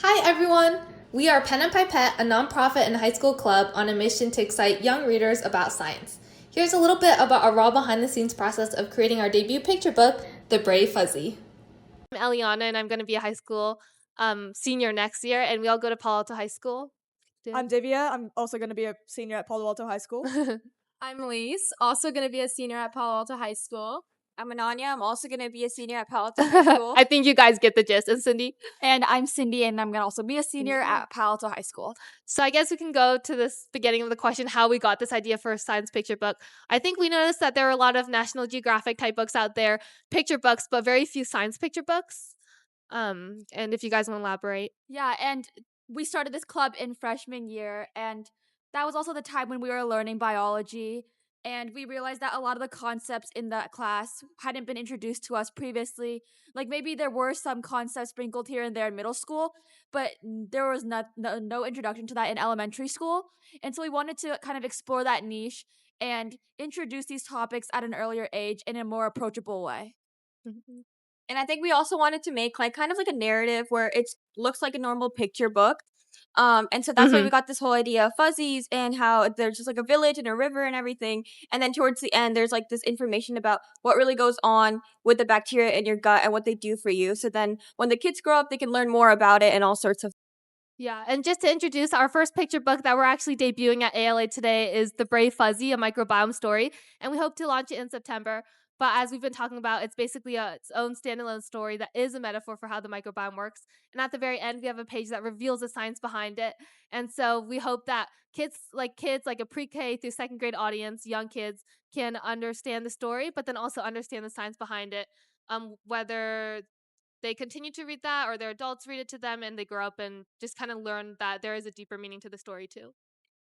Hi everyone! We are Pen and Pipette, a nonprofit and high school club on a mission to excite young readers about science. Here's a little bit about our raw behind the scenes process of creating our debut picture book, The Brave Fuzzy. I'm Eliana, and I'm going to be a high school senior next year, and we all go to Palo Alto High School. I'm Divya. I'm also going to be a senior at Palo Alto High School. I'm Lise, also going to be a senior at Palo Alto High School. I'm Ananya. I'm also going to be a senior at Palo Alto High School. I think you guys get the gist. And Cindy? And I'm Cindy, and I'm going to also be a senior at Palo Alto High School. So I guess we can go to this beginning of the question, how we got this idea for a science picture book. I think we noticed that there are a lot of National Geographic type books out there, picture books, but very few science picture books. And if you guys want to elaborate. Yeah, and we started this club in freshman year, and that was also the time when we were learning biology. And we realized that a lot of the concepts in that class hadn't been introduced to us previously. Like maybe there were some concepts sprinkled here and there in middle school, but there was no introduction to that in elementary school. And so we wanted to kind of explore that niche and introduce these topics at an earlier age in a more approachable way. Mm-hmm. And I think we also wanted to make kind of like a narrative where it looks like a normal picture book. And so that's why we got this whole idea of fuzzies and how there's just like a village and a river and everything. And then towards the end, there's like this information about what really goes on with the bacteria in your gut and what they do for you. So then when the kids grow up, they can learn more about it and all sorts of. Yeah, and just to introduce our first picture book that we're actually debuting at ALA today is The Brave Fuzzy, a microbiome story, and we hope to launch it in September. But as we've been talking about, it's basically its own standalone story that is a metaphor for how the microbiome works. And at the very end, we have a page that reveals the science behind it. And so we hope that kids like a pre-K through second grade audience, young kids, can understand the story, but then also understand the science behind it. Whether they continue to read that or their adults read it to them and they grow up and just kind of learn that there is a deeper meaning to the story too.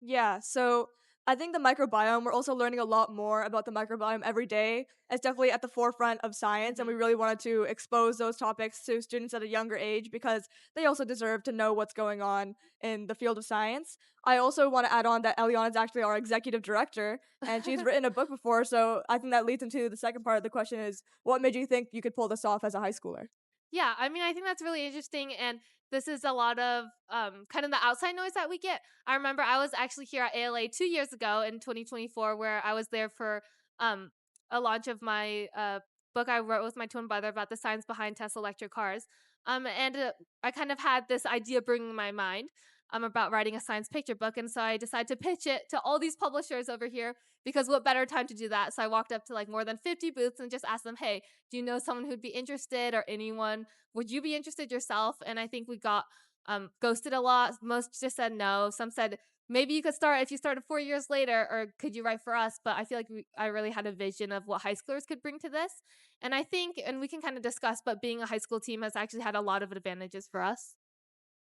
Yeah, so I think the microbiome, we're also learning a lot more about the microbiome every day. It's definitely at the forefront of science, and we really wanted to expose those topics to students at a younger age because they also deserve to know what's going on in the field of science. I also want to add on that Eliana is actually our executive director, and she's written a book before, so I think that leads into the second part of the question is, what made you think you could pull this off as a high schooler? Yeah, I mean, I think that's really interesting. And this is a lot of kind of the outside noise that we get. I remember I was actually here at ALA 2 years ago in 2024, where I was there for um, a launch of my book I wrote with my twin brother about the science behind Tesla electric cars. And I kind of had this idea bringing in my mind about writing a science picture book. And so I decided to pitch it to all these publishers over here because what better time to do that? So I walked up to like more than 50 booths and just asked them, hey, do you know someone who'd be interested or anyone? Would you be interested yourself? And I think we got ghosted a lot. Most just said no. Some said maybe you could start if you started 4 years later, or could you write for us? But I feel like I really had a vision of what high schoolers could bring to this. And I think, and we can kind of discuss, but being a high school team has actually had a lot of advantages for us.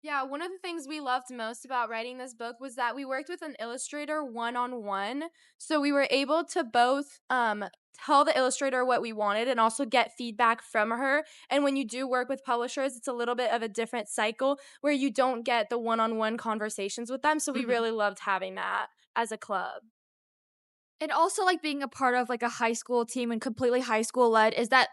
Yeah, one of the things we loved most about writing this book was that we worked with an illustrator one-on-one. So we were able to both tell the illustrator what we wanted and also get feedback from her. And when you do work with publishers, it's a little bit of a different cycle where you don't get the one-on-one conversations with them. So we really loved having that as a club. And also like being a part of like a high school team and completely high school led is that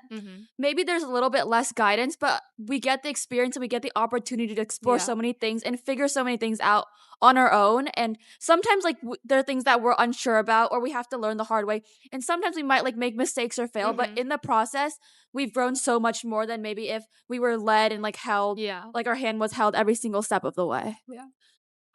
maybe there's a little bit less guidance, but we get the experience and we get the opportunity to explore so many things and figure so many things out on our own. And sometimes like there are things that we're unsure about or we have to learn the hard way. And sometimes we might like make mistakes or fail, but in the process, we've grown so much more than maybe if we were led and like held, like our hand was held every single step of the way. Yeah.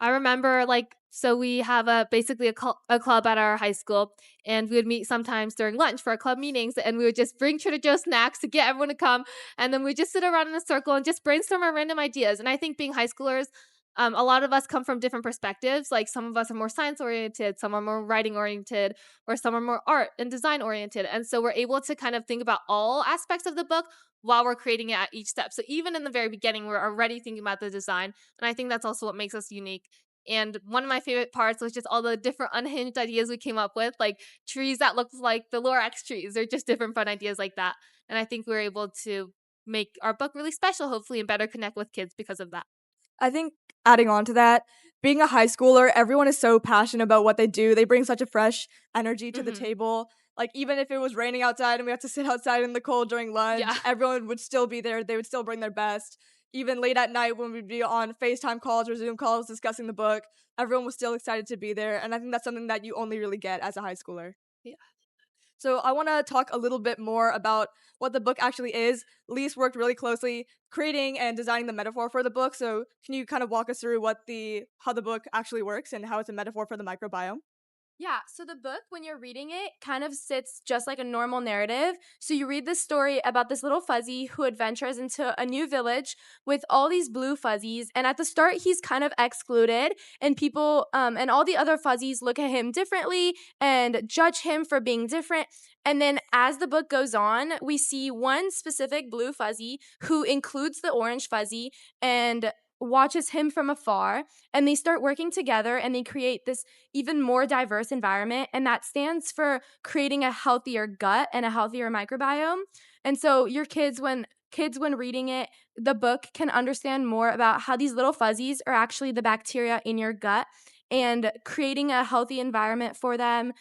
I remember so we have basically a club at our high school, and we would meet sometimes during lunch for our club meetings, and we would just bring Trader Joe snacks to get everyone to come, and then we just sit around in a circle and just brainstorm our random ideas. And I think being high schoolers, a lot of us come from different perspectives. Like some of us are more science oriented, some are more writing oriented, or some are more art and design oriented. And so we're able to kind of think about all aspects of the book while we're creating it at each step. So even in the very beginning, we're already thinking about the design. And I think that's also what makes us unique. And one of my favorite parts was just all the different unhinged ideas we came up with, like trees that look like the Lorax trees, or just different fun ideas like that. And I think we were able to make our book really special, hopefully, and better connect with kids because of that. I think adding on to that, being a high schooler, everyone is so passionate about what they do. They bring such a fresh energy to the table. Like, even if it was raining outside and we had to sit outside in the cold during lunch, everyone would still be there. They would still bring their best. even late at night when we'd be on FaceTime calls or Zoom calls discussing the book, everyone was still excited to be there. And I think that's something that you only really get as a high schooler. Yeah. So I want to talk a little bit more about what the book actually is. Lise worked really closely creating and designing the metaphor for the book. So can you kind of walk us through how the book actually works and how it's a metaphor for the microbiome? Yeah, so the book, when you're reading it, kind of sits just like a normal narrative. So you read this story about this little fuzzy who adventures into a new village with all these blue fuzzies. And at the start, he's kind of excluded, and people and all the other fuzzies look at him differently and judge him for being different. And then as the book goes on, we see one specific blue fuzzy who includes the orange fuzzy and watches him from afar, and they start working together and they create this even more diverse environment, and that stands for creating a healthier gut and a healthier microbiome. And so your kids when reading it, the book, can understand more about how these little fuzzies are actually the bacteria in your gut, and creating a healthy environment for them,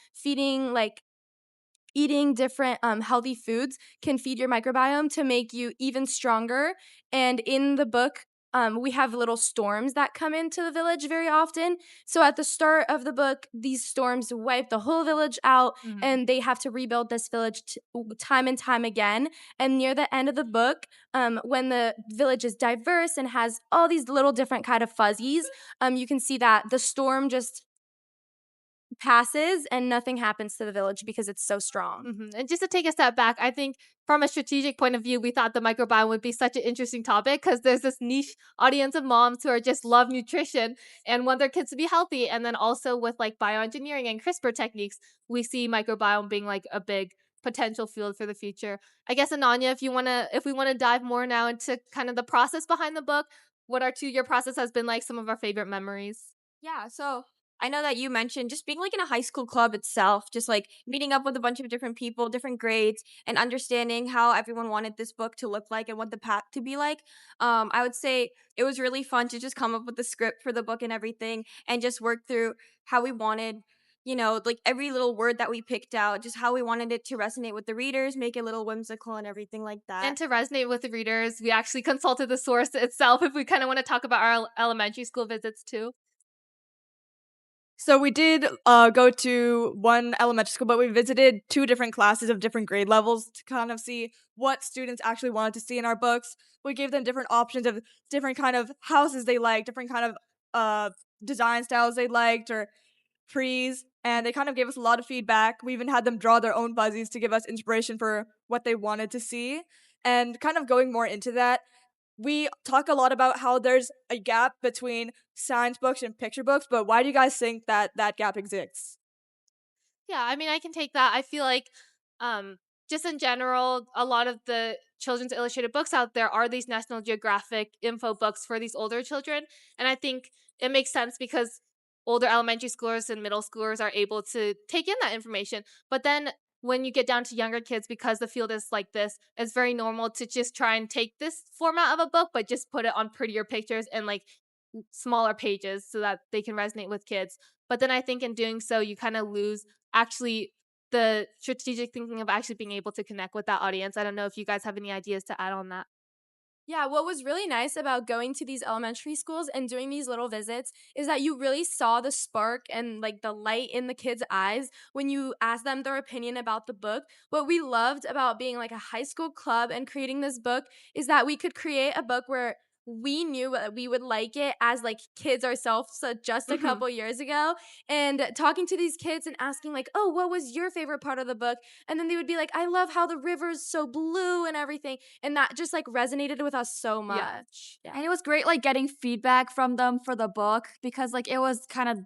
eating different healthy foods can feed your microbiome to make you even stronger. And in the book, we have little storms that come into the village very often. So at the start of the book, these storms wipe the whole village out, and they have to rebuild this village time and time again. And near the end of the book, when the village is diverse and has all these little different kind of fuzzies, you can see that the storm just passes and nothing happens to the village because it's so strong. And just to take a step back, I think from a strategic point of view, we thought the microbiome would be such an interesting topic because there's this niche audience of moms who are just love nutrition and want their kids to be healthy. And then also with like bioengineering and CRISPR techniques, we see microbiome being like a big potential field for the future. I guess Ananya, if we wanna dive more now into kind of the process behind the book, what our 2-year process has been like, some of our favorite memories. Yeah, so I know that you mentioned just being like in a high school club itself, just like meeting up with a bunch of different people, different grades, and understanding how everyone wanted this book to look like and what the path to be like. I would say it was really fun to just come up with the script for the book and everything and just work through how we wanted, like every little word that we picked out, just how we wanted it to resonate with the readers, make it a little whimsical and everything like that. And to resonate with the readers, we actually consulted the source itself if we kind of want to talk about our elementary school visits too. So we did go to one elementary school, but we visited 2 different classes of different grade levels to kind of see what students actually wanted to see in our books. We gave them different options of different kind of houses they liked, different kind of design styles they liked, or trees, and they kind of gave us a lot of feedback. We even had them draw their own fuzzies to give us inspiration for what they wanted to see. And kind of going more into that, we talk a lot about how there's a gap between science books and picture books, but why do you guys think that that gap exists? Yeah, I mean, I can take that. I feel like, just in general, a lot of the children's illustrated books out there are these National Geographic info books for these older children. And I think it makes sense because older elementary schoolers and middle schoolers are able to take in that information. But then when you get down to younger kids, because the field is like this, it's very normal to just try and take this format of a book, but just put it on prettier pictures and like smaller pages so that they can resonate with kids. But then I think in doing so, you kind of lose actually the strategic thinking of actually being able to connect with that audience. I don't know if you guys have any ideas to add on that. Yeah, what was really nice about going to these elementary schools and doing these little visits is that you really saw the spark and like the light in the kids' eyes when you asked them their opinion about the book. What we loved about being like a high school club and creating this book is that we could create a book where we knew that we would like it as like kids ourselves, so just a couple years ago, and talking to these kids and asking like, oh, what was your favorite part of the book? And then they would be like, I love how the river's so blue and everything, and that just like resonated with us so much. Yeah. And it was great like getting feedback from them for the book because like it was kind of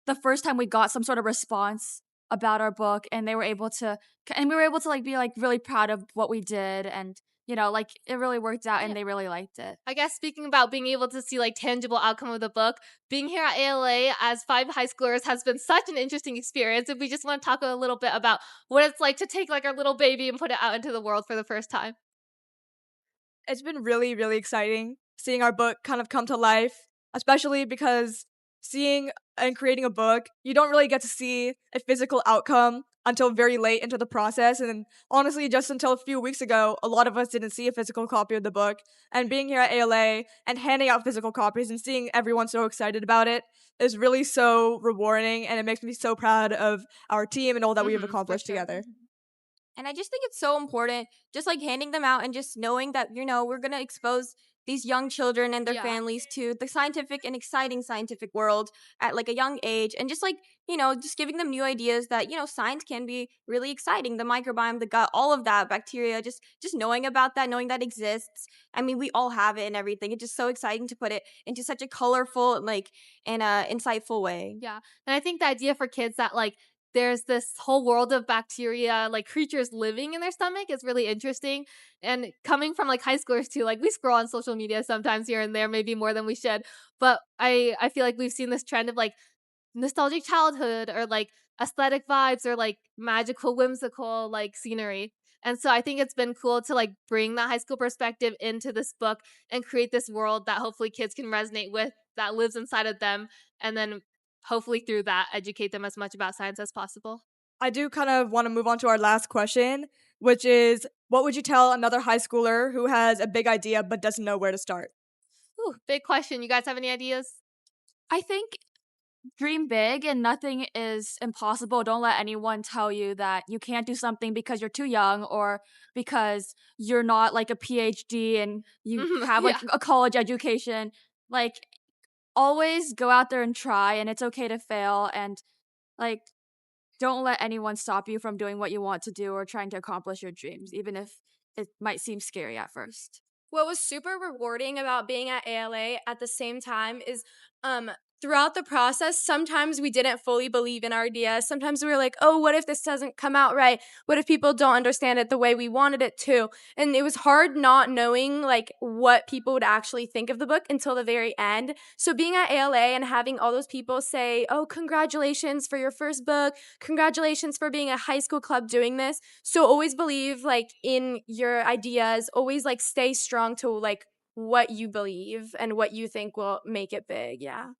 the first time we got some sort of response about our book and we were able to like be like really proud of what we did and like it really worked out and they really liked it. I guess speaking about being able to see like tangible outcome of the book, being here at ALA as 5 high schoolers has been such an interesting experience. If we just want to talk a little bit about what it's like to take like our little baby and put it out into the world for the first time. It's been really, really exciting seeing our book kind of come to life, especially because seeing and creating a book, you don't really get to see a physical outcome until very late into the process. And then, honestly, just until a few weeks ago, a lot of us didn't see a physical copy of the book. And being here at ALA and handing out physical copies and seeing everyone so excited about it is really so rewarding. And it makes me so proud of our team and all that we have For accomplished sure. together. And I just think it's so important, just like handing them out and just knowing that, we're going to expose these young children and their Yeah. families to the scientific and exciting scientific world at like a young age. And just like, just giving them new ideas that, science can be really exciting. The microbiome, the gut, all of that, bacteria, just knowing about that, knowing that exists. I mean, we all have it and everything. It's just so exciting to put it into such a colorful, and insightful way. Yeah. And I think the idea for kids that like there's this whole world of bacteria, like creatures living in their stomach is really interesting. And coming from like high schoolers too, like we scroll on social media sometimes here and there, maybe more than we should. But I feel like we've seen this trend of like nostalgic childhood or like aesthetic vibes or like magical, whimsical like scenery. And so I think it's been cool to like bring that high school perspective into this book and create this world that hopefully kids can resonate with that lives inside of them. And then hopefully through that educate them as much about science as possible. I do kind of want to move on to our last question, which is, what would you tell another high schooler who has a big idea but doesn't know where to start? Ooh, big question. You guys have any ideas? I think dream big and nothing is impossible. Don't let anyone tell you that you can't do something because you're too young or because you're not like a PhD and you have like Yeah. a college education. Like, always go out there and try, and it's okay to fail. And like, don't let anyone stop you from doing what you want to do or trying to accomplish your dreams, even if it might seem scary at first. What was super rewarding about being at ALA at the same time is throughout the process, sometimes we didn't fully believe in our ideas. Sometimes we were like, oh, what if this doesn't come out right? What if people don't understand it the way we wanted it to? And it was hard not knowing like what people would actually think of the book until the very end. So being at ALA and having all those people say, oh, congratulations for your first book. Congratulations for being a high school club doing this. So always believe like in your ideas, always like stay strong to like what you believe and what you think will make it big. Yeah.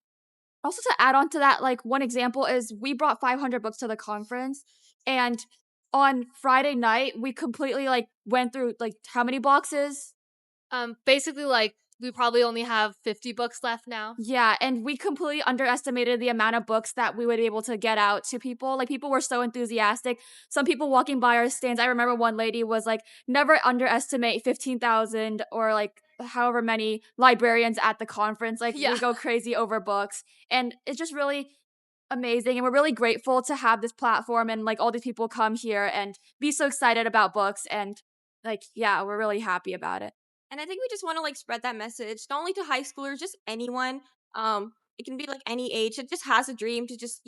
Also, to add on to that, like one example is we brought 500 books to the conference, and on Friday night we completely like went through like how many boxes? Basically like we probably only have 50 books left now. Yeah, and we completely underestimated the amount of books that we would be able to get out to people. Like, people were so enthusiastic. Some people walking by our stands, I remember one lady was like, never underestimate 15,000 or like however many librarians at the conference. Like, Yeah. we go crazy over books. And it's just really amazing. And we're really grateful to have this platform and like all these people come here and be so excited about books. And like, yeah, we're really happy about it. And I think we just want to like spread that message, not only to high schoolers, just anyone. It can be like any age that just has a dream to just,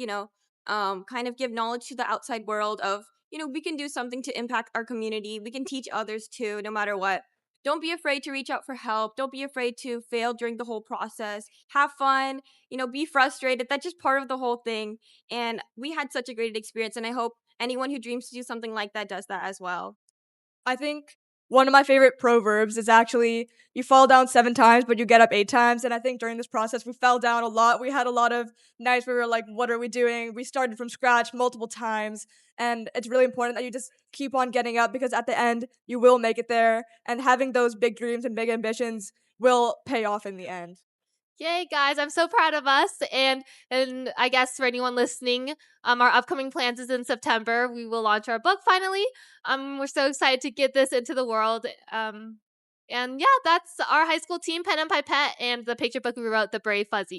kind of give knowledge to the outside world of, we can do something to impact our community. We can teach others too, no matter what. Don't be afraid to reach out for help. Don't be afraid to fail during the whole process. Have fun, be frustrated. That's just part of the whole thing. And we had such a great experience. And I hope anyone who dreams to do something like that does that as well. I think one of my favorite proverbs is actually, you fall down 7 times, but you get up 8 times. And I think during this process, we fell down a lot. We had a lot of nights where we were like, what are we doing? We started from scratch multiple times. And it's really important that you just keep on getting up, because at the end, you will make it there. And having those big dreams and big ambitions will pay off in the end. Yay, guys, I'm so proud of us. And I guess for anyone listening, our upcoming plans is in September. We will launch our book finally. We're so excited to get this into the world. And yeah, that's our high school team, Pen and Pipette, and the picture book we wrote, The Brave Fuzzies.